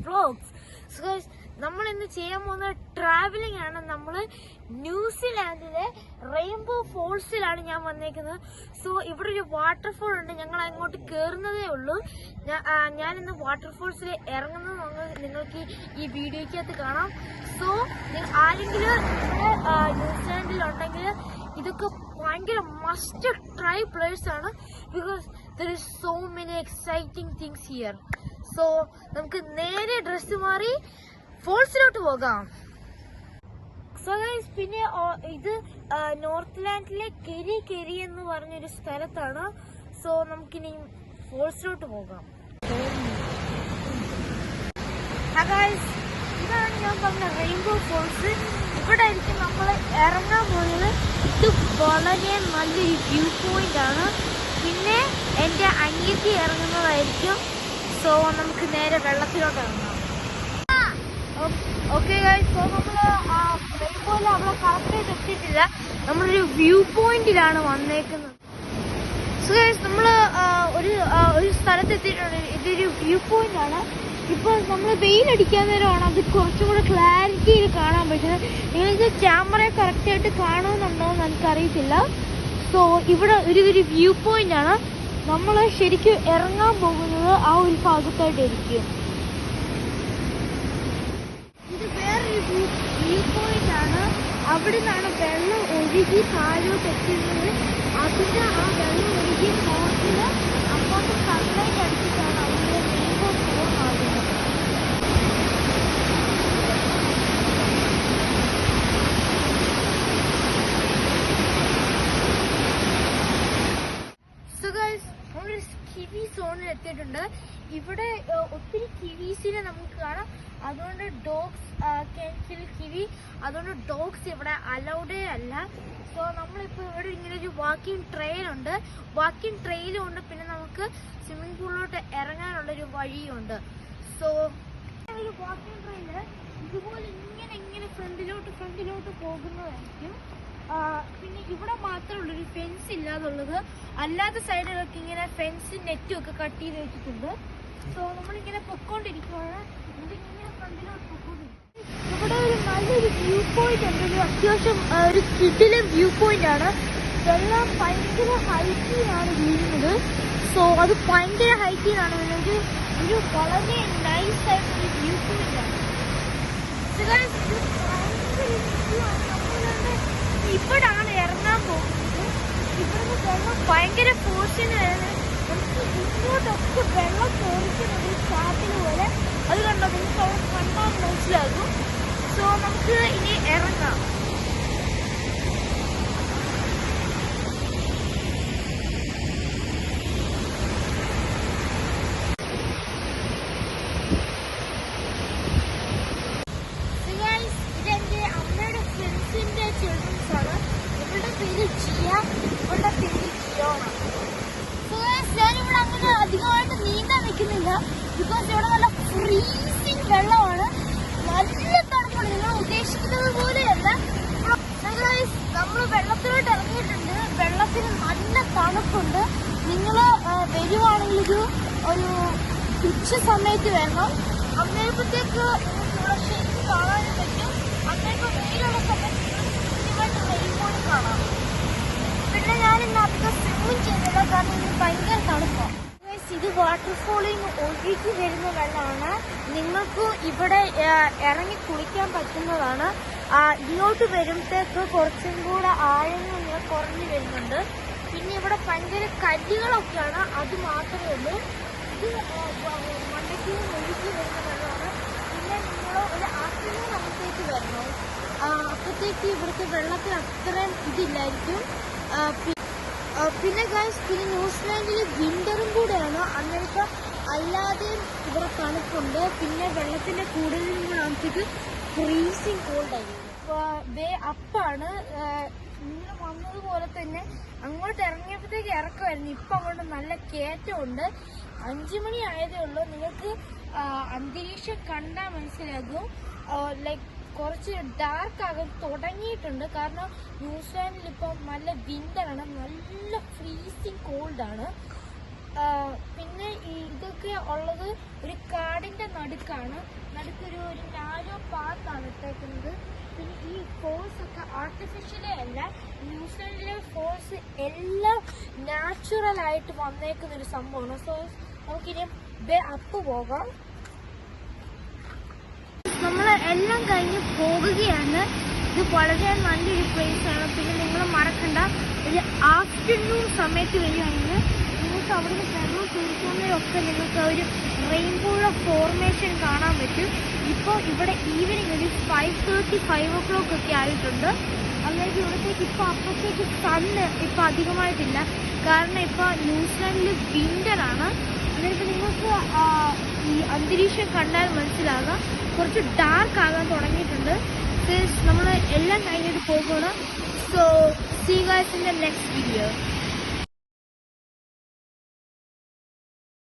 Vlogs. So guys, നമ്മൾ ഇന്ന് ചെയ്യാൻ പോകുന്ന ട്രാവലിംഗ് ആണ്. നമ്മൾ ന്യൂസിലാൻഡിലെ റെയിൻബോ ഫോൾസിലാണ് ഞാൻ വന്നേക്കുന്നത്. സോ ഇവിടെ ഒരു വാട്ടർഫോൾ ഉണ്ട്. ഞങ്ങൾ അങ്ങോട്ട് കയറുന്നതേ ഉള്ളൂ. ഞാൻ ഇന്ന് വാട്ടർഫോൾസിൽ ഇറങ്ങുന്നത് നിങ്ങൾക്ക് ഈ വീഡിയോയ്ക്കകത്ത് കാണാം. സോ ആരെങ്കിലും ന്യൂസിലാൻഡിൽ ഉണ്ടെങ്കിൽ ഇതൊക്കെ ഭയങ്കര മസ്റ്റ് ട്രൈ പ്ലേസ് ആണ്. Because there is so many exciting things here. So നമുക്ക് നേരെ ഡ്രസ് മാറി ഫോൾസിലോട്ട് പോകാം. സോ ഗൈസ്, പിന്നെ ഇത് നോർത്ത്ലാൻഡിലെ കെരി എന്ന് പറഞ്ഞൊരു സ്ഥലത്താണ്. സോ നമുക്കിനി ഫോൾസിലോട്ട് പോകാം. ഗൈസ്, ഇതാണ് ഞാൻ പറഞ്ഞ റെയിൻബോ ഫോൾസ്. ഇവിടെ ആയിരിക്കും നമ്മൾ ഇറങ്ങാൻ പോകുന്നത്. ഇത് വളരെ നല്ലൊരു വ്യൂ പോയിന്റ് ആണ്. പിന്നെ എൻ്റെ അനിയത്തി ഇറങ്ങുന്നതായിരിക്കും. സോ നമുക്ക് നേരെ വെള്ളത്തിലോട്ട് ഇറങ്ങാം. ഓക്കെ ഗൈസ്, സോ നമ്മൾ റെയിൻബോയിൽ അവിടെ കറക്റ്റായിട്ട് എത്തിയിട്ടില്ല. നമ്മളൊരു വ്യൂ പോയിന്റിലാണ് വന്നേക്കുന്നത്. സോ ഗൈസ്, നമ്മൾ ഒരു സ്ഥലത്ത് എത്തിയിട്ടുണ്ട്. ഇതൊരു വ്യൂ പോയിന്റ് ആണ്. ഇപ്പോൾ നമ്മൾ വെയിലടിക്കാൻ നേരമാണ് അത് കുറച്ചും കൂടെ ക്ലാരിറ്റിയിൽ കാണാൻ പറ്റുന്നത്. നിങ്ങൾക്ക് ക്യാമറ കറക്റ്റായിട്ട് കാണുന്നുണ്ടോ എന്ന് എനിക്കറിയത്തില്ല. സോ ഇവിടെ ഒരു വ്യൂ പോയിന്റ് ആണ്. നമ്മൾ ശരിക്കും ഇറങ്ങാൻ പോകുന്നത് ആ ഒരു ഭാഗത്തായിട്ടായിരിക്കും. ഇത് വേറൊരു വ്യൂ പോയിന്റ് ആണ്. അവിടെ നിന്നാണ് വെള്ളം ഒഴുകി താഴോട്ട് എത്തുന്നത്. അതിൻ്റെ ആ വെള്ളം ഒഴുകി നോക്കില് അങ്ങോട്ട് സൺലൈറ്റ് അടിച്ചിട്ടാണ് അവിടെ റെയിൻബോ ഫോൾ ആകുന്നത്. കിവി സോണിൽ എത്തിയിട്ടുണ്ട്. ഇവിടെ ഒത്തിരി കിവീസിനെ നമുക്ക് കാണാം. അതുകൊണ്ട് ഡോഗ്സ് ക്യാൻ കിൽ കിവി. അതുകൊണ്ട് ഡോഗ്സ് ഇവിടെ അലൗഡേ അല്ല. സോ നമ്മളിപ്പോൾ ഇവിടെ ഇങ്ങനെ ഒരു വാക്കിംഗ് ട്രെയിൽ ഉണ്ട്. വാക്കിംഗ് ട്രെയിലും ഉണ്ട്. പിന്നെ നമുക്ക് സ്വിമ്മിംഗ് പൂളിലോട്ട് ഇറങ്ങാനുള്ളൊരു വഴിയുണ്ട്. സോ ഒരു വാക്കിംഗ് ട്രെയില് ഇതുപോലെ ഇങ്ങനെ ഫ്രണ്ടിലോട്ട് പോകുന്നതായിരിക്കും. പിന്നെ ഇവിടെ മാത്രമുള്ളൊരു ഫെൻസ് ഇല്ലാതുള്ളത്. അല്ലാത്ത സൈഡിലൊക്കെ ഇങ്ങനെ ഫെൻസ് നെറ്റും ഒക്കെ കട്ട് ചെയ്ത് വെച്ചിട്ടുണ്ട്. സോ നമ്മളിങ്ങനെ പൊക്കോണ്ടിരിക്കുവാണ്. ഇതിങ്ങനെ ഫ്രണ്ടിലോട്ട് പൊക്കോണ്ടിരിക്കും. ഇവിടെ ഒരു നല്ലൊരു വ്യൂ പോയിന്റ് ഉണ്ട്. ഒരു അത്യാവശ്യം ഒരു കിടിലൻ വ്യൂ പോയിന്റ് ആണ്. വെള്ളം ഭയങ്കര ഹൈറ്റിലാണ് വീഴുന്നത്. സോ അത് ഭയങ്കര ഹൈറ്റിലാണ് വീഴുന്നത്. ഒരു വളരെ നൈസ് ആയിട്ടൊരു വ്യൂ പോയിന്റ് ആണ്. ഇവിടാണ് ഇറങ്ങാൻ പോകുന്നത്. ഇവിടുന്ന് വെള്ളം ഭയങ്കര ഫോഴ്സിനാണ്. നമുക്ക് ഇങ്ങോട്ടൊക്കെ വെള്ളം തോന്നിക്കുന്നത് ചാട്ടിന് പോലെ. അത് കണ്ടോ, നിങ്ങൾക്ക് അവിടെ കണ്ടാൽ മനസ്സിലാകും. സോ നമുക്ക് ഇനി ഇറങ്ങാം. ഇതെന്റെ അമ്മയുടെ ഫ്രണ്ട്സിന്റെ ചിൽഡ്രൻസ് ആണ്. ഇവരുടെ പേര് ജിയ, ഇവരുടെ പേര് ജിയോണ. സോ ഞാനിവിടെ അങ്ങനെ അധികമായിട്ട് നീന്താൻ നിൽക്കുന്നില്ല. ബിക്കോസ് ഇവിടെ നല്ല ഫ്രീസിങ് വെള്ളമാണ്. നല്ല തണുപ്പാണ്. നിങ്ങൾ ഉദ്ദേശിക്കുന്നത് പോലെയല്ല. നമ്മൾ വെള്ളത്തിലോട്ട് ഇറങ്ങിയിട്ടുണ്ട്. വെള്ളത്തിന് നല്ല തണുപ്പുണ്ട്. നിങ്ങൾ വരുവാണെങ്കിൽ ഒരു ഉച്ച സമയത്ത് വരണം. അന്നേരത്തേക്ക് ഇവിടെ ശരിക്കും കാണാനും പറ്റും. അന്നേരം വെയിലുള്ള സമയത്ത് കൃത്യമായിട്ട് റെയിൻബോയിൽ കാണാം. പിന്നെ ഞാനിന്ന് അധികം സ്വിമ്മിങ് ചെയ്യുന്നില്ല, കാരണം ഇത് ഭയങ്കര തണുപ്പാണ്. ഇത് വാട്ടർഫോളിൽ നിന്ന് ഒഴുകി വരുന്ന വെള്ളമാണ്. നിങ്ങൾക്ക് ഇവിടെ ഇറങ്ങി കുളിക്കാൻ പറ്റുന്നതാണ്. ഇങ്ങോട്ട് വരുമ്പോഴത്തേക്ക് കുറച്ചും കൂടെ ആഴങ്ങൾ കുറഞ്ഞു വരുന്നുണ്ട്. പിന്നെ ഇവിടെ ഭയങ്കര കല്ലുകളൊക്കെയാണ്. അത് മാത്രമേ ഉള്ളൂ. ഇത് മണ്ടയ്ക്ക് ഒഴുകി വരുന്ന വെള്ളമാണ്. പിന്നെ നിങ്ങൾ ഒരു ആഫ്റ്റർനൂൺ ആകുമ്പോഴത്തേക്ക് വരണം. അപ്പോഴത്തേക്ക് ഇവിടുത്തെ വെള്ളത്തിന് അത്രയും ഇതില്ലായിരിക്കും. പിന്നെ ഗൈസ്, പിന്നെ ന്യൂസിലാൻഡിൽ വിന്ററും കൂടെയാണ്. അന്നേരത്തെ അല്ലാതെയും ഇവിടെ തണുപ്പുണ്ട്. പിന്നെ വെള്ളത്തിന്റെ കൂടുതലും കൂടെ ആകുമ്പോഴത്തേക്ക് ഫ്രീസിങ് കോൾഡ് ആയിരിക്കും. വേ അപ്പാണ്. നിങ്ങൾ വന്നതുപോലെ തന്നെ അങ്ങോട്ട് ഇറങ്ങിയപ്പോഴത്തേക്ക് ഇറക്കമായിരുന്നു. ഇപ്പം അങ്ങോട്ട് നല്ല കയറ്റമുണ്ട്. 5 മണി ആയതേ ഉള്ളൂ. നിങ്ങൾക്ക് അന്തരീക്ഷം കണ്ടാൽ മനസ്സിലാകും. ലൈക്ക് കുറച്ച് ഡാർക്ക് ആകാൻ തുടങ്ങിയിട്ടുണ്ട്. കാരണം ന്യൂസിലാൻഡിൽ ഇപ്പം നല്ല വിന്ററാണ്. നല്ല ഫ്രീസിങ് കോൾഡാണ്. പിന്നെ ഇതൊക്കെ ഉള്ളത് ഒരു കാടിന്റെ നടുക്കാണ്. നടുക്കൊരു നാരോ പാത്താണ് ഇട്ടേക്കുന്നത്. പിന്നെ ഈ ഫോൾസ് ഒക്കെ ആർട്ടിഫിഷ്യലേ അല്ല, ന്യൂസിലൻഡിലെ ഫോൾസ് എല്ലാം നാച്ചുറൽ ആയിട്ട് വന്നേക്കുന്ന ഒരു സംഭവമാണ്. സോ നമുക്കിനി അപ്പ് പോകാം. നമ്മൾ എല്ലാം കഴിഞ്ഞ് പോകുകയാണ്. ഇത് വളരെ നല്ലൊരു പ്ലേസ് ആണ്. പിന്നെ നിങ്ങൾ മറക്കണ്ട, ഒരു ആഫ്റ്റർനൂൺ സമയത്ത് വരികയാണെങ്കിൽ നിങ്ങൾക്ക് അവിടുന്ന് വെള്ളം കുടിക്കുന്നതിലൊക്കെ നിങ്ങൾക്ക് ഒരു റെയിൻബോയുടെ ഫോർമേഷൻ കാണാൻ പറ്റും. ഇപ്പോൾ ഇവിടെ ഈവനിങ് ഒരു 5:30, 5 o'clock ഒക്കെ ആയിട്ടുണ്ട്. അതായത് ഇവിടത്തേക്ക് ഇപ്പോൾ അപ്പത്തേക്ക് സണ്ണ് ഇപ്പോൾ അധികമായിട്ടില്ല, കാരണം ഇപ്പോൾ ന്യൂസിലാൻഡിൽ വിൻ്ററാണ്. അതായത് നിങ്ങൾക്ക് ഈ അന്തരീക്ഷം കണ്ടാൽ മനസ്സിലാകാം കുറച്ച് ഡാർക്ക് ആകാൻ തുടങ്ങിയിട്ടുണ്ട്. നമ്മൾ എല്ലാം കഴിഞ്ഞിട്ട് പോകണം. So see you guys in the next video.